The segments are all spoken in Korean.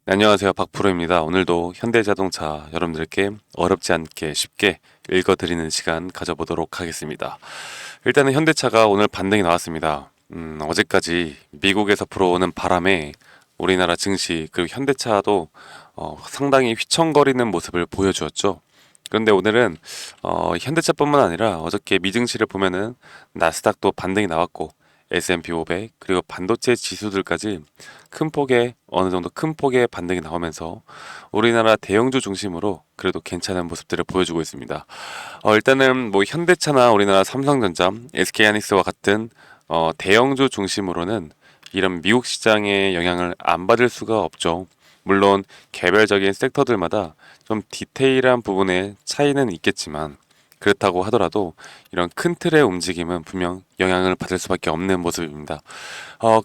네, 안녕하세요. 박프로입니다. 오늘도 현대자동차 여러분들께 어렵지 않게 쉽게 읽어드리는 시간 가져보도록 하겠습니다. 일단은 현대차가 오늘 반등이 나왔습니다. 어제까지 미국에서 불어오는 바람에 우리나라 증시 그리고 현대차도 상당히 휘청거리는 모습을 보여주었죠. 그런데 오늘은 현대차뿐만 아니라 어저께 미증시를 보면은 나스닥도 반등이 나왔고 S&P 500 그리고 반도체 지수들까지 큰 폭의 어느 정도 큰 폭의 반등이 나오면서 우리나라 대형주 중심으로 그래도 괜찮은 모습들을 보여주고 있습니다. 일단은 뭐 현대차나 우리나라 삼성전자, SK하이닉스와 같은 대형주 중심으로는 이런 미국 시장의 영향을 안 받을 수가 없죠. 물론 개별적인 섹터들마다 좀 디테일한 부분에 차이는 있겠지만 그렇다고 하더라도 이런 큰 틀의 움직임은 분명 영향을 받을 수밖에 없는 모습입니다.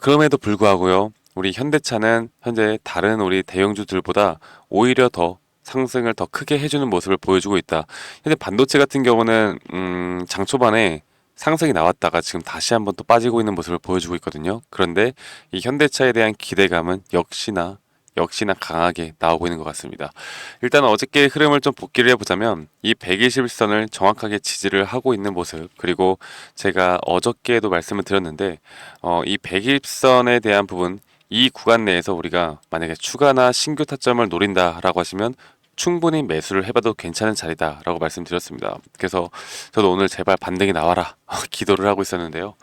그럼에도 불구하고요, 우리 현대차는 현재 다른 우리 대형주들보다 오히려 더 상승을 더 크게 해주는 모습을 보여주고 있다. 현재 반도체 같은 경우는 장 초반에 상승이 나왔다가 지금 다시 한번 또 빠지고 있는 모습을 보여주고 있거든요. 그런데 이 현대차에 대한 기대감은 역시나 강하게 나오고 있는 것 같습니다. 일단 어저께 흐름을 좀 복기를 해보자면 이 121선을 정확하게 지지를 하고 있는 모습, 그리고 제가 어저께도 말씀을 드렸는데 이 120선에 대한 부분, 이 구간 내에서 우리가 만약에 추가나 신규 타점을 노린다라고 하시면 충분히 매수를 해봐도 괜찮은 자리다라고 말씀드렸습니다. 그래서 저도 오늘 제발 반등이 나와라 기도를 하고 있었는데요.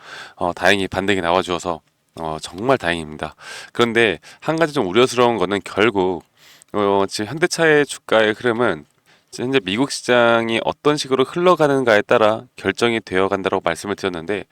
다행히 반등이 나와주어서 정말 다행입니다. 그런데 한 가지 좀 우려스러운 거는 결국 지금 현대차의 주가의 흐름은 지금 현재 미국 시장이 어떤 식으로 흘러가는가에 따라 결정이 되어 간다고 말씀을 드렸는데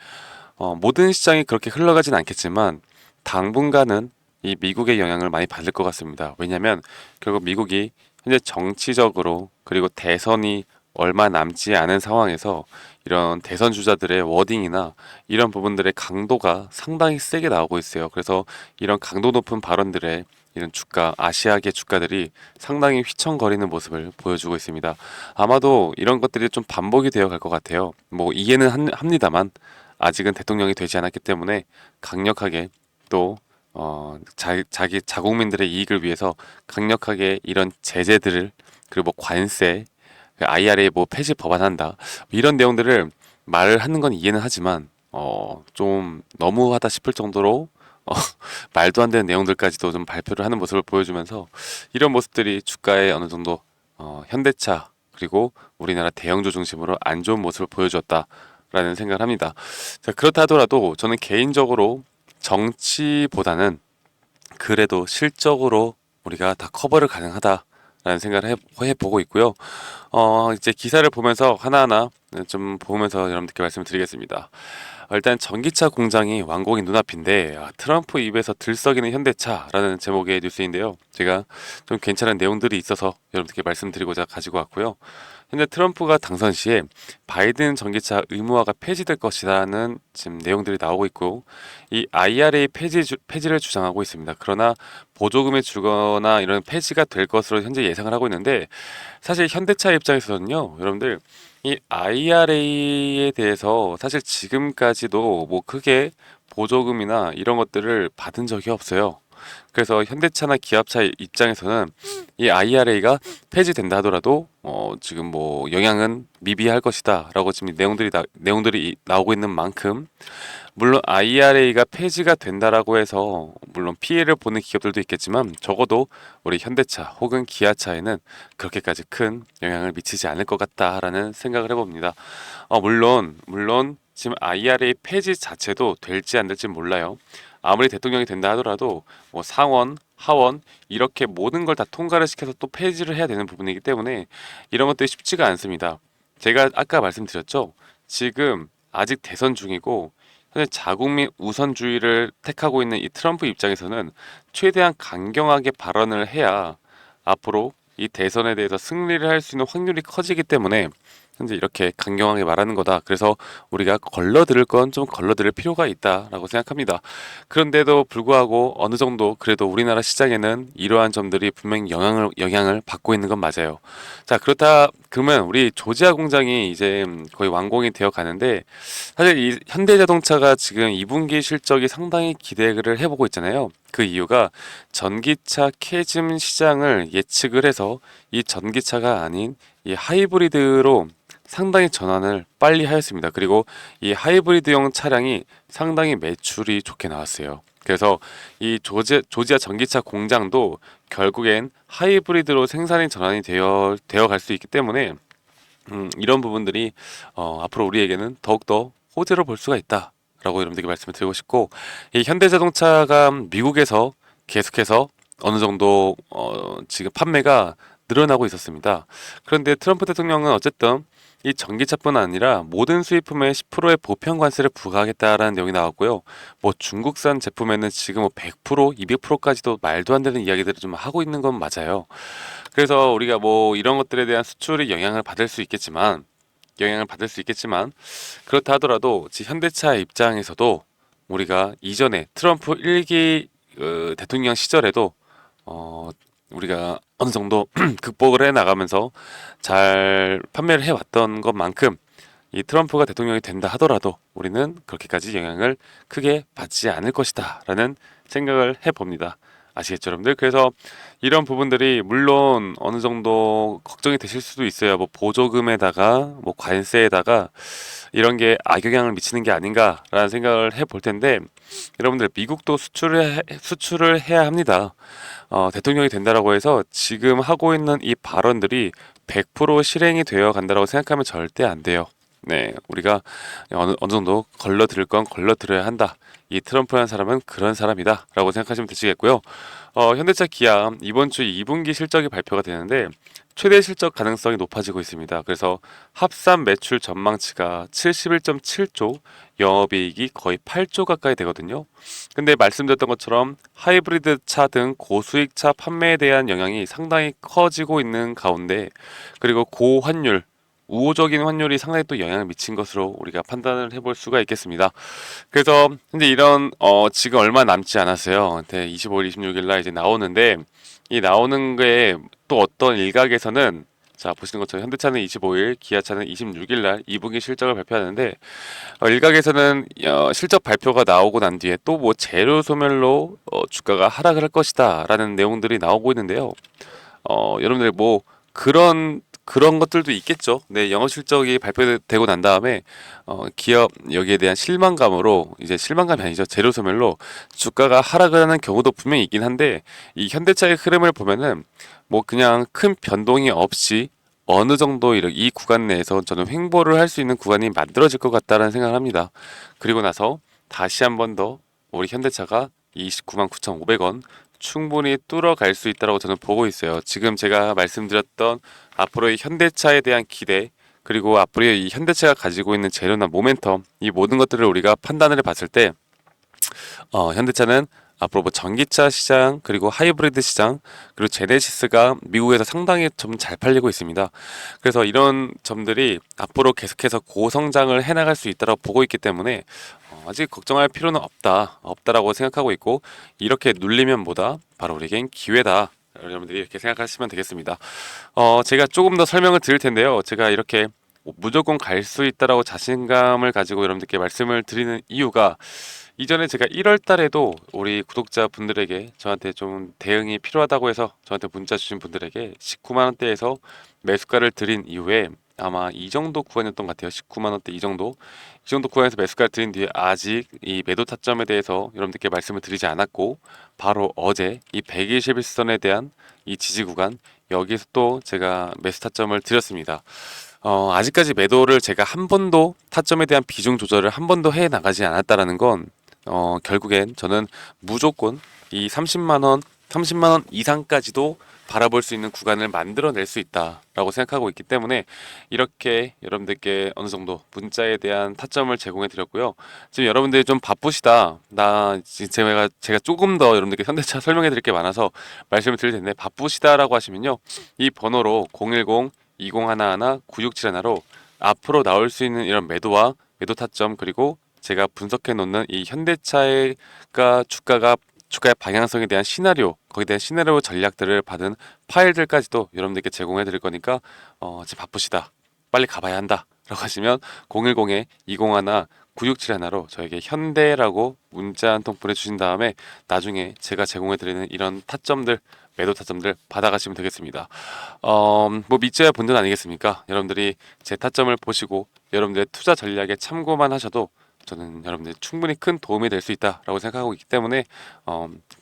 모든 시장이 그렇게 흘러가진 않겠지만 당분간은 이 미국의 영향을 많이 받을 것 같습니다. 왜냐하면 결국 미국이 현재 정치적으로 그리고 대선이 얼마 남지 않은 상황에서 이런 대선 주자들의 워딩이나 이런 부분들의 강도가 상당히 세게 나오고 있어요. 그래서 이런 강도 높은 발언들의 이런 주가, 아시아계 주가들이 상당히 휘청거리는 모습을 보여주고 있습니다. 아마도 이런 것들이 좀 반복이 되어 갈 것 같아요. 뭐 이해는 합니다만 아직은 대통령이 되지 않았기 때문에 강력하게 또 자기 자국민들의 이익을 위해서 강력하게 이런 제재들을, 그리고 뭐 관세, IRA 뭐 폐지 법안한다, 이런 내용들을 말을 하는 건 이해는 하지만 좀 너무하다 싶을 정도로 어, 말도 안 되는 내용들까지도 좀 발표를 하는 모습을 보여주면서 이런 모습들이 주가에 어느 정도 현대차 그리고 우리나라 대형주 중심으로 안 좋은 모습을 보여줬다라는 생각을 합니다. 자, 그렇다 하더라도 저는 개인적으로 정치보다는 그래도 실적으로 우리가 다 커버를 가능하다라는 생각을 해보고 있고요. 이제 기사를 보면서 하나하나 좀 보면서 여러분들께 말씀을 드리겠습니다. 일단 전기차 공장이 완공이 눈앞인데 트럼프 입에서 들썩이는 현대차라는 제목의 뉴스인데요. 제가 좀 괜찮은 내용들이 있어서 여러분들께 말씀드리고자 가지고 왔고요. 현재 트럼프가 당선 시에 바이든 전기차 의무화가 폐지될 것이라는 지금 내용들이 나오고 있고, 이 IRA 폐지를 주장하고 있습니다. 그러나 보조금이 주거나 이런 폐지가 될 것으로 현재 예상을 하고 있는데, 사실 현대차 입장에서는요, 여러분들 이 IRA에 대해서 사실 지금까지도 뭐 크게 보조금이나 이런 것들을 받은 적이 없어요. 그래서 현대차나 기아차 입장에서는 이 IRA가 폐지된다 하더라도 지금 뭐 영향은 미비할 것이다라고 지금 내용들이 나오고 있는 만큼, 물론 IRA가 폐지가 된다라고 해서 물론 피해를 보는 기업들도 있겠지만 적어도 우리 현대차 혹은 기아차에는 그렇게까지 큰 영향을 미치지 않을 것 같다라는 생각을 해봅니다. 물론 지금 IRA 폐지 자체도 될지 안 될지 몰라요. 아무리 대통령이 된다 하더라도 뭐 상원, 하원 이렇게 모든 걸 다 통과를 시켜서 또 폐지를 해야 되는 부분이기 때문에 이런 것들이 쉽지가 않습니다. 제가 아까 말씀드렸죠. 지금 아직 대선 중이고 현재 자국민 우선주의를 택하고 있는 이 트럼프 입장에서는 최대한 강경하게 발언을 해야 앞으로 이 대선에 대해서 승리를 할 수 있는 확률이 커지기 때문에 현재 이렇게 강경하게 말하는 거다. 그래서 우리가 걸러들을 건 좀 걸러들을 필요가 있다라고 생각합니다. 그런데도 불구하고 어느 정도 그래도 우리나라 시장에는 이러한 점들이 분명히 영향을 받고 있는 건 맞아요. 자, 그렇다 그러면 우리 조지아 공장이 이제 거의 완공이 되어 가는데, 사실 이 현대자동차가 지금 2분기 실적이 상당히 기대를 해보고 있잖아요. 그 이유가 전기차 캐즘 시장을 예측을 해서 이 전기차가 아닌 이 하이브리드로 상당히 전환을 빨리 하였습니다. 그리고 이 하이브리드용 차량이 상당히 매출이 좋게 나왔어요. 그래서 이 조지아 전기차 공장도 결국엔 하이브리드로 생산이 전환이 되어 갈 수 있기 때문에 이런 부분들이 앞으로 우리에게는 더욱더 호재로 볼 수가 있다라고 여러분들께 말씀을 드리고 싶고, 이 현대자동차가 미국에서 계속해서 어느 정도 지금 판매가 늘어나고 있었습니다. 그런데 트럼프 대통령은 어쨌든 이 전기차뿐 아니라 모든 수입품에 10%의 보편 관세를 부과하겠다라는 내용이 나왔고요. 뭐 중국산 제품에는 지금 뭐 100%, 200%까지도 말도 안 되는 이야기들을 좀 하고 있는 건 맞아요. 그래서 우리가 뭐 이런 것들에 대한 수출이 영향을 받을 수 있겠지만 그렇다 하더라도 현대차 입장에서도 우리가 이전에 트럼프 1기 대통령 시절에도 어, 우리가 어느 정도 극복을 해 나가면서 잘 판매를 해왔던 것만큼 이 트럼프가 대통령이 된다 하더라도 우리는 그렇게까지 영향을 크게 받지 않을 것이다라는 생각을 해봅니다. 아시겠죠, 여러분들? 그래서 이런 부분들이 물론 어느 정도 걱정이 되실 수도 있어요. 뭐 보조금에다가 뭐 관세에다가 이런 게 악영향을 미치는 게 아닌가라는 생각을 해볼 텐데, 여러분들 미국도 수출을 해야 합니다. 대통령이 된다라고 해서 지금 하고 있는 이 발언들이 100% 실행이 되어 간다라고 생각하면 절대 안 돼요. 네, 우리가 어느 정도 걸러들을 건 걸러들어야 한다. 이 트럼프라는 사람은 그런 사람이다라고 생각하시면 되시겠고요. 현대차 기아 이번 주 2분기 실적이 발표가 되는데 최대 실적 가능성이 높아지고 있습니다. 그래서 합산 매출 전망치가 71.7조, 영업이익이 거의 8조 가까이 되거든요. 근데 말씀드렸던 것처럼 하이브리드 차 등 고수익 차 판매에 대한 영향이 상당히 커지고 있는 가운데, 그리고 고환율, 우호적인 환율이 상당히 또 영향을 미친 것으로 우리가 판단을 해볼 수가 있겠습니다. 그래서 근데 이런 지금 얼마 남지 않았어요. 25일, 26일 날 이제 나오는데, 이 나오는 게 또 어떤 일각에서는, 자 보시는 것처럼 현대차는 25일, 기아차는 26일 날 2분기 실적을 발표하는데, 일각에서는 실적 발표가 나오고 난 뒤에 또 뭐 재료 소멸로 주가가 하락을 할 것이다라는 내용들이 나오고 있는데요. 여러분들 뭐 그런 것들도 있겠죠. 네, 영업 실적이 발표되고 난 다음에 기업 여기에 대한 실망감으로, 이제 실망감이 아니죠, 재료 소멸로 주가가 하락을 하는 경우도 분명히 있긴 한데, 이 현대차의 흐름을 보면은 뭐 그냥 큰 변동이 없이 어느 정도 이 구간 내에서 저는 횡보를 할 수 있는 구간이 만들어질 것 같다는 생각을 합니다. 그리고 나서 다시 한 번 더 우리 현대차가 29만 9,500원 충분히 뚫어갈 수 있다고 저는 보고 있어요. 지금 제가 말씀드렸던 앞으로의 현대차에 대한 기대, 그리고 앞으로의 이 현대차가 가지고 있는 재료나 모멘텀, 이 모든 것들을 우리가 판단을 해봤을 때 현대차는 앞으로 뭐 전기차 시장, 그리고 하이브리드 시장, 그리고 제네시스가 미국에서 상당히 좀 잘 팔리고 있습니다. 그래서 이런 점들이 앞으로 계속해서 고성장을 해나갈 수 있다고 보고 있기 때문에 아직 걱정할 필요는 없다라고 생각하고 있고, 이렇게 눌리면 뭐다? 바로 우리에겐 기회다. 여러분들이 이렇게 생각하시면 되겠습니다. 제가 조금 더 설명을 드릴 텐데요. 제가 이렇게 무조건 갈 수 있다라고 자신감을 가지고 여러분들께 말씀을 드리는 이유가, 이전에 제가 1월 달에도 우리 구독자 분들에게 저한테 좀 대응이 필요하다고 해서 저한테 문자 주신 분들에게 19만 원대에서 매수가를 드린 이후에, 아마 이 정도 구간이었던 것 같아요. 19만 원대 이 정도 구간에서 매수가를 드린 뒤에 아직 이 매도 타점에 대해서 여러분들께 말씀을 드리지 않았고, 바로 어제 이 121선에 대한 이 지지 구간, 여기서 또 제가 매수 타점을 드렸습니다. 아직까지 매도를 제가 한 번도 타점에 대한 비중 조절을 한 번도 해 나가지 않았다라는 건, 결국엔 저는 무조건 이 30만 원 이상까지도 바라볼 수 있는 구간을 만들어낼 수 있다라고 생각하고 있기 때문에 이렇게 여러분들께 어느 정도 문자에 대한 타점을 제공해 드렸고요. 지금 여러분들이 좀 바쁘시다, 나 지금 제가 조금 더 여러분들께 현대차 설명해 드릴 게 많아서 말씀을 드릴 텐데, 바쁘시다라고 하시면요, 이 번호로 010-2011-9671로 앞으로 나올 수 있는 이런 매도와 매도 타점, 그리고 제가 분석해 놓는 이 현대차의 주가의 방향성에 대한 시나리오, 거기에 대한 시나리오 전략들을 받은 파일들까지도 여러분들께 제공해 드릴 거니까 지금 바쁘시다, 빨리 가봐야 한다 라고 하시면 010-2051-9671로 저에게 현대라고 문자 한 통 보내주신 다음에 나중에 제가 제공해 드리는 이런 타점들, 매도 타점들 받아가시면 되겠습니다. 뭐 믿져야 본전 아니겠습니까? 여러분들이 제 타점을 보시고 여러분들의 투자 전략에 참고만 하셔도 저는 여러분들 충분히 큰 도움이 될 수 있다라고 생각하고 있기 때문에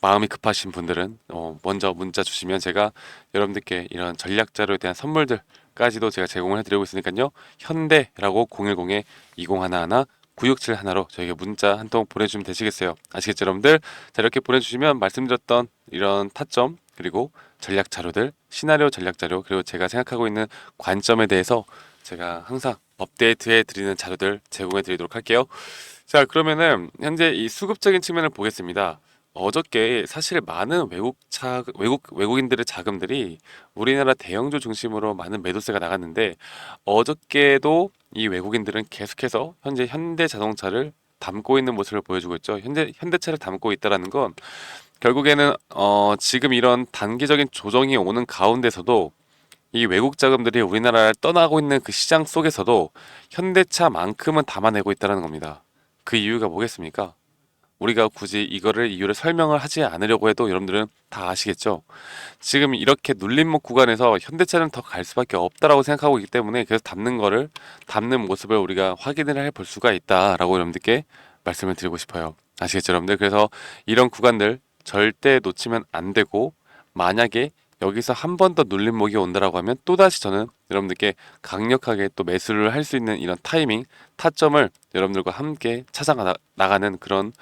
마음이 급하신 분들은 먼저 문자 주시면 제가 여러분들께 이런 전략 자료에 대한 선물들까지도 제가 제공을 해드리고 있으니까요. 현대라고 010-2011-9671로 저에게 문자 한 통 보내주시면 되시겠어요. 아시겠죠, 여러분들? 자, 이렇게 보내주시면 말씀드렸던 이런 타점, 그리고 전략 자료들, 시나리오 전략 자료, 그리고 제가 생각하고 있는 관점에 대해서 제가 항상 업데이트해 드리는 자료들 제공해 드리도록 할게요. 자, 그러면은 현재 이 수급적인 측면을 보겠습니다. 어저께 사실 많은 외국인들의 자금들이 우리나라 대형주 중심으로 많은 매도세가 나갔는데, 어저께도 이 외국인들은 계속해서 현재 현대 자동차를 담고 있는 모습을 보여주고 있죠. 현대차를 담고 있다라는 건 결국에는 지금 이런 단기적인 조정이 오는 가운데서도 이 외국 자금들이 우리나라를 떠나고 있는 그 시장 속에서도 현대차만큼은 담아내고 있다는 겁니다. 그 이유가 뭐겠습니까? 우리가 굳이 이유를 설명을 하지 않으려고 해도 여러분들은 다 아시겠죠? 지금 이렇게 눌림목 구간에서 현대차는 더 갈 수밖에 없다라고 생각하고 있기 때문에, 그래서 담는 모습을 우리가 확인을 해 볼 수가 있다라고 여러분들께 말씀을 드리고 싶어요. 아시겠죠, 여러분들? 그래서 이런 구간들 절대 놓치면 안 되고, 만약에 여기서 한 번 더 눌림목이 온다라고 하면 또다시 저는 여러분들께 강력하게 또 매수를 할 수 있는 이런 타이밍, 타점을 여러분들과 함께 나가는 그런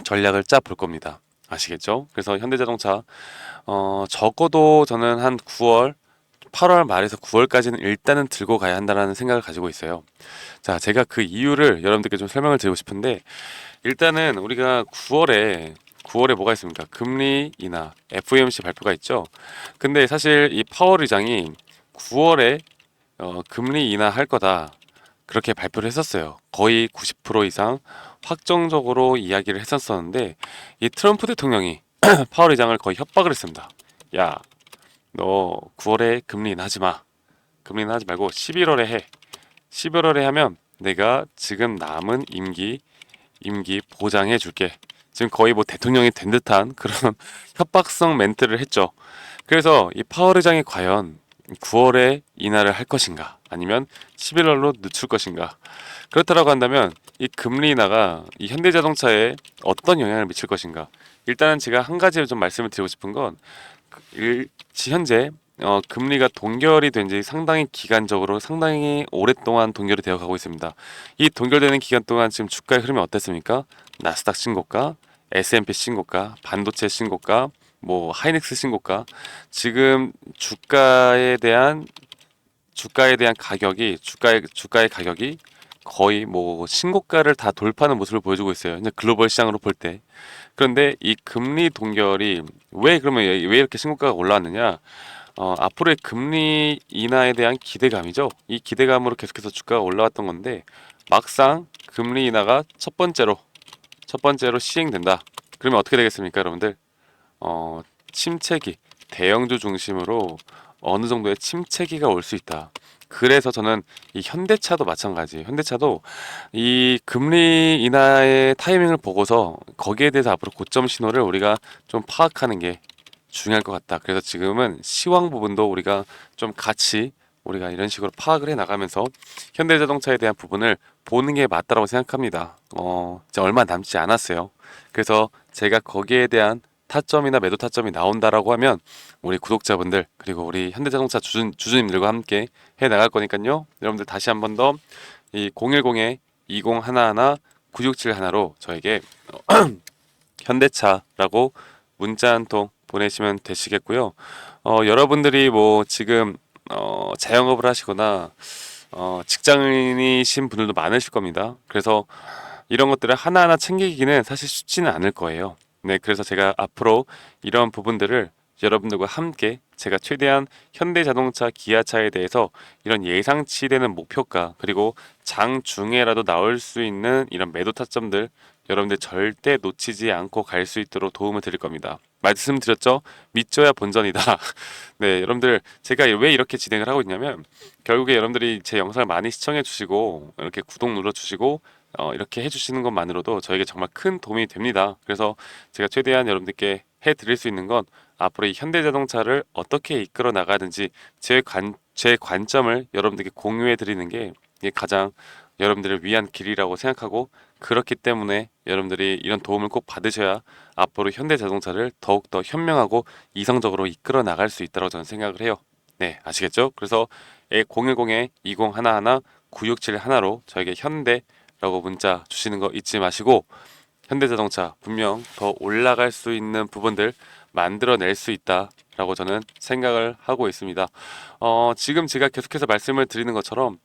전략을 짜 볼 겁니다. 아시겠죠? 그래서 현대자동차 적어도 저는 한 8월 말에서 9월까지는 일단은 들고 가야 한다는 생각을 가지고 있어요. 자, 제가 그 이유를 여러분들께 좀 설명을 드리고 싶은데, 일단은 우리가 9월에 뭐가 있습니까? 금리 인하, FOMC 발표가 있죠. 근데 사실 이 파월 의장이 9월에 금리 인하할 거다, 그렇게 발표를 했었어요. 거의 90% 이상 확정적으로 이야기를 했었었는데, 이 트럼프 대통령이 파월 의장을 거의 협박을 했습니다. 야, 너 9월에 금리 인하하지 마. 금리 인하하지 말고 11월에 해. 11월에 하면 내가 지금 남은 임기 보장해 줄게. 지금 거의 뭐 대통령이 된 듯한 그런 협박성 멘트를 했죠. 그래서 이 파월 의장이 과연 9월에 인하를 할 것인가, 아니면 11월로 늦출 것인가. 그렇다라고 한다면 이 금리 인하가 이 현대자동차에 어떤 영향을 미칠 것인가. 일단은 제가 한 가지 좀 말씀을 드리고 싶은 건, 현재 금리가 동결이 된 지 상당히 기간적으로 상당히 오랫동안 동결이 되어 가고 있습니다. 이 동결되는 기간 동안 지금 주가의 흐름이 어땠습니까? 나스닥 신고가, S&P 신고가, 반도체 신고가, 뭐 하이닉스 신고가. 지금 주가의 가격이 거의 뭐 신고가를 다 돌파하는 모습을 보여주고 있어요. 이제 글로벌 시장으로 볼 때. 그런데 이 금리 동결이 왜 이렇게 신고가가 올라왔느냐? 앞으로의 금리 인하에 대한 기대감이죠. 이 기대감으로 계속해서 주가가 올라왔던 건데, 막상 금리 인하가 첫 번째로 시행된다. 그러면 어떻게 되겠습니까, 여러분들? 어, 침체기, 대형주 중심으로 어느 정도의 침체기가 올 수 있다. 그래서 저는 이 현대차도 마찬가지. 현대차도 이 금리 인하의 타이밍을 보고서 거기에 대해서 앞으로 고점 신호를 우리가 좀 파악하는 게 중요할 것 같다. 그래서 지금은 시황 부분도 우리가 좀 같이 우리가 이런 식으로 파악을 해 나가면서 현대자동차에 대한 부분을 보는 게 맞다라고 생각합니다. 이제 얼마 남지 않았어요. 그래서 제가 거기에 대한 타점이나 매도 타점이 나온다라고 하면 우리 구독자분들, 그리고 우리 현대자동차 주주님들과 함께 해 나갈 거니까요. 여러분들 다시 한 번 더 이 010-2011-9671로 저에게 현대차라고 문자 한 통 보내시면 되시겠고요. 여러분들이 뭐 지금 자영업을 하시거나 직장인이신 분들도 많으실 겁니다. 그래서 이런 것들을 하나하나 챙기기는 사실 쉽지는 않을 거예요. 네, 그래서 제가 앞으로 이런 부분들을 여러분들과 함께 제가 최대한 현대자동차, 기아차에 대해서 이런 예상치 되는 목표가 그리고 장중에라도 나올 수 있는 이런 매도 타점들 여러분들 절대 놓치지 않고 갈 수 있도록 도움을 드릴 겁니다. 말씀드렸죠? 믿져야 본전이다. 네, 여러분들 제가 왜 이렇게 진행을 하고 있냐면 결국에 여러분들이 제 영상을 많이 시청해 주시고 이렇게 구독 눌러 주시고 이렇게 해주시는 것만으로도 저에게 정말 큰 도움이 됩니다. 그래서 제가 최대한 여러분들께 해드릴 수 있는 건 앞으로 이 현대자동차를 어떻게 이끌어 나가든지 제 관점을 여러분들께 공유해 드리는 게 이게 가장 여러분들을 위한 길이라고 생각하고 그렇기 때문에 여러분들이 이런 도움을 꼭 받으셔야 앞으로 현대자동차를 더욱더 현명하고 이성적으로 이끌어 나갈 수 있다고 저는 생각을 해요. 네, 아시겠죠? 그래서 010-2011-9671로 저에게 현대라고 문자 주시는 거 잊지 마시고 현대자동차 분명 더 올라갈 수 있는 부분들 만들어낼 수 있다라고 저는 생각을 하고 있습니다. 지금 제가 계속해서 말씀을 드리는 것처럼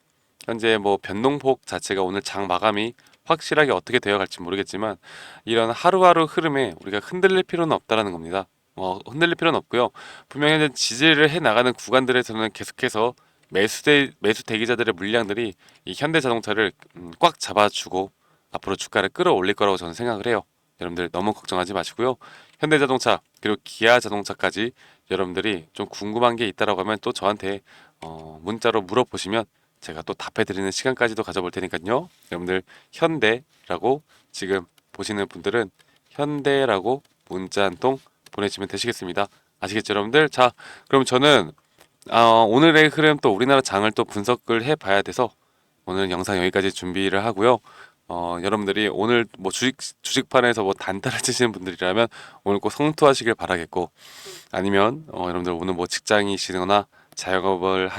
현재 뭐 변동폭 자체가 오늘 장 마감이 확실하게 어떻게 되어 갈지 모르겠지만 이런 하루하루 흐름에 우리가 흔들릴 필요는 없다라는 겁니다. 흔들릴 필요는 없고요. 분명히 현재 지지를 해 나가는 구간들에서는 계속해서 매수 대기자들의 물량들이 이 현대자동차를 꽉 잡아주고 앞으로 주가를 끌어올릴 거라고 저는 생각을 해요. 여러분들 너무 걱정하지 마시고요. 현대자동차 그리고 기아자동차까지 여러분들이 좀 궁금한 게 있다라고 하면 또 저한테 문자로 물어보시면 제가 또 답해드리는 시간까지도 가져볼 테니까요. 여러분들 현대라고 지금 보시는 분들은 현대라고 문자 한 통 보내주시면 되시겠습니다. 아시겠죠, 여러분들? 자, 그럼 저는 오늘의 흐름 또 우리나라 장을 또 분석을 해봐야 돼서 오늘 영상 여기까지 준비를 하고요. 여러분들이 오늘 뭐 주식판에서 뭐 단타를 치시는 분들이라면 오늘 꼭 성투하시길 바라겠고 아니면 여러분들 오늘 뭐 직장이시거나 자영업을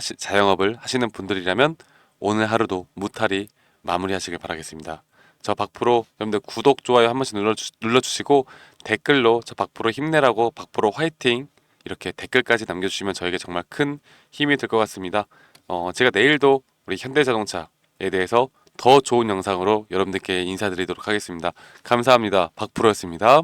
하시는 분들이라면 오늘 하루도 무탈히 마무리하시길 바라겠습니다. 저 박프로 여러분들 구독 좋아요 한 번씩 눌러주시고 댓글로 저 박프로 힘내라고 박프로 화이팅 이렇게 댓글까지 남겨주시면 저에게 정말 큰 힘이 될 것 같습니다. 제가 내일도 우리 현대자동차에 대해서 더 좋은 영상으로 여러분들께 인사드리도록 하겠습니다. 감사합니다. 박프로였습니다.